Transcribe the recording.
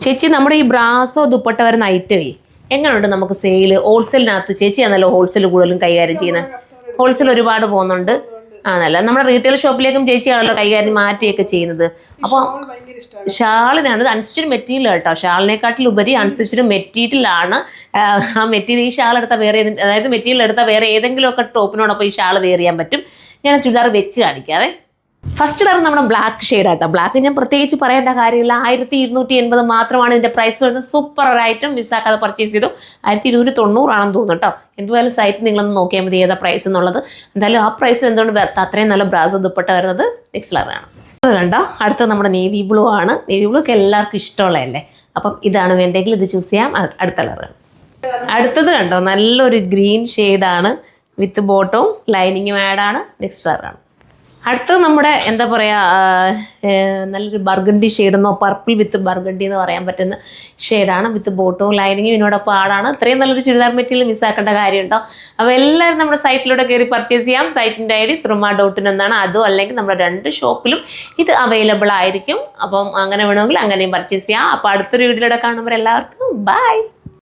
ചേച്ചി നമ്മുടെ ഈ ബ്രാസോ ദുപ്പട്ട വരുന്ന ഐറ്റമേ എങ്ങനെയുണ്ട് നമുക്ക് സെയിൽ ഹോൾസെയിലിനകത്ത്? ചേച്ചിയാണല്ലോ ഹോൾസെയിൽ കൂടുതലും കൈകാര്യം ചെയ്യുന്നത്. ഹോൾസെയിൽ ഒരുപാട് പോകുന്നുണ്ട് ആണല്ലോ. നമ്മുടെ റീറ്റെയിൽ ഷോപ്പിലേക്കും ചേച്ചിയാണല്ലോ കൈകാര്യം മാറ്റിയൊക്കെ ചെയ്യുന്നത്. അപ്പോൾ ഷാളിനാണ് അനുസരിച്ചൊരു മെറ്റീരിയൽ കേട്ടോ. ഷാളിനെക്കാട്ടിലുപരി അനുസരിച്ചൊരു മെറ്റീരിയലാണ്. ആ മെറ്റീരിയൽ ഈ ഷാൾ എടുത്താൽ വേറെ അതായത് മെറ്റീരിയൽ എടുത്താൽ വേറെ ഏതെങ്കിലുമൊക്കെ ടോപ്പിനോടൊപ്പം ഈ ഷാൾ വെയർ ചെയ്യാൻ പറ്റും. ഞാൻ ചുരിദാർ വെച്ച് കാണിക്കാവേ. ഫസ്റ്റ് കളർ നമ്മുടെ ബ്ലാക്ക് ഷെയ്ഡാട്ടോ. ബ്ലാക്ക് ഞാൻ പ്രത്യേകിച്ച് പറയേണ്ട കാര്യമില്ല. 1280 മാത്രമാണ് ഇതിൻ്റെ പ്രൈസ് വരുന്നത്. സൂപ്പർ ഒരു ഐറ്റം മിസ്സാക്കാതെ പർച്ചേസ് ചെയ്തു. 1290 ആണെന്ന് തോന്നുന്നു കേട്ടോ. എന്തുവായാലും സൈറ്റ് നിങ്ങളൊന്ന് നോക്കിയാൽ മതി ഏതാ പ്രൈസ് എന്നുള്ളത്. എന്തായാലും ആ പ്രൈസ് എന്തുകൊണ്ട് അത്രയും നല്ല ബ്രാസോ ദുപ്പട്ട വരുന്നത് നെക്സ്റ്റ് കളറാണ്. അത് കണ്ടോ, അടുത്തത് നമ്മുടെ നേവി ബ്ലൂ ആണ്. നേവി ബ്ലൂ ഒക്കെ എല്ലാവർക്കും ഇഷ്ടമുള്ളതല്ലേ. അപ്പം ഇതാണ് വേണ്ടെങ്കിൽ ഇത് ചൂസ് ചെയ്യാം. അടുത്ത കളറാണ്. അടുത്തത് കണ്ടോ, നല്ലൊരു ഗ്രീൻ ഷെയ്ഡാണ് വിത്ത് ബോട്ടവും ലൈനിങ്ങും ആഡാണ്. നെക്സ്റ്റ് കളറാണ്. അടുത്തത് നമ്മുടെ എന്താ പറയുക, നല്ലൊരു ബർഗണ്ടി ഷെയ്ഡെന്നോ പർപ്പിൾ വിത്ത് ബർഗണ്ടി എന്ന് പറയാൻ പറ്റുന്ന ഷെയ്ഡാണ്. വിത്ത് ബോട്ടവും ലൈനിങ്ങും ഇതിനോടൊപ്പം ആടാണ്. ഇത്രയും നല്ലൊരു ചുരിദാർ മെറ്റീരിയൽ മിസ്സാക്കേണ്ട കാര്യമുണ്ടോ. അപ്പോൾ എല്ലാവരും നമ്മുടെ സൈറ്റിലൂടെ കയറി പർച്ചേസ് ചെയ്യാം. സൈറ്റിൻ്റെ ID surma.in എന്നാണ്. അതും അല്ലെങ്കിൽ നമ്മുടെ 2 ഷോപ്പിലും ഇത് അവൈലബിൾ ആയിരിക്കും. അപ്പം അങ്ങനെ വേണമെങ്കിൽ അങ്ങനെയും പർച്ചേസ് ചെയ്യാം. അപ്പോൾ അടുത്തൊരു വീഡിയോയിലൂടെ കാണുമ്പോൾ എല്ലാവർക്കും ബൈ.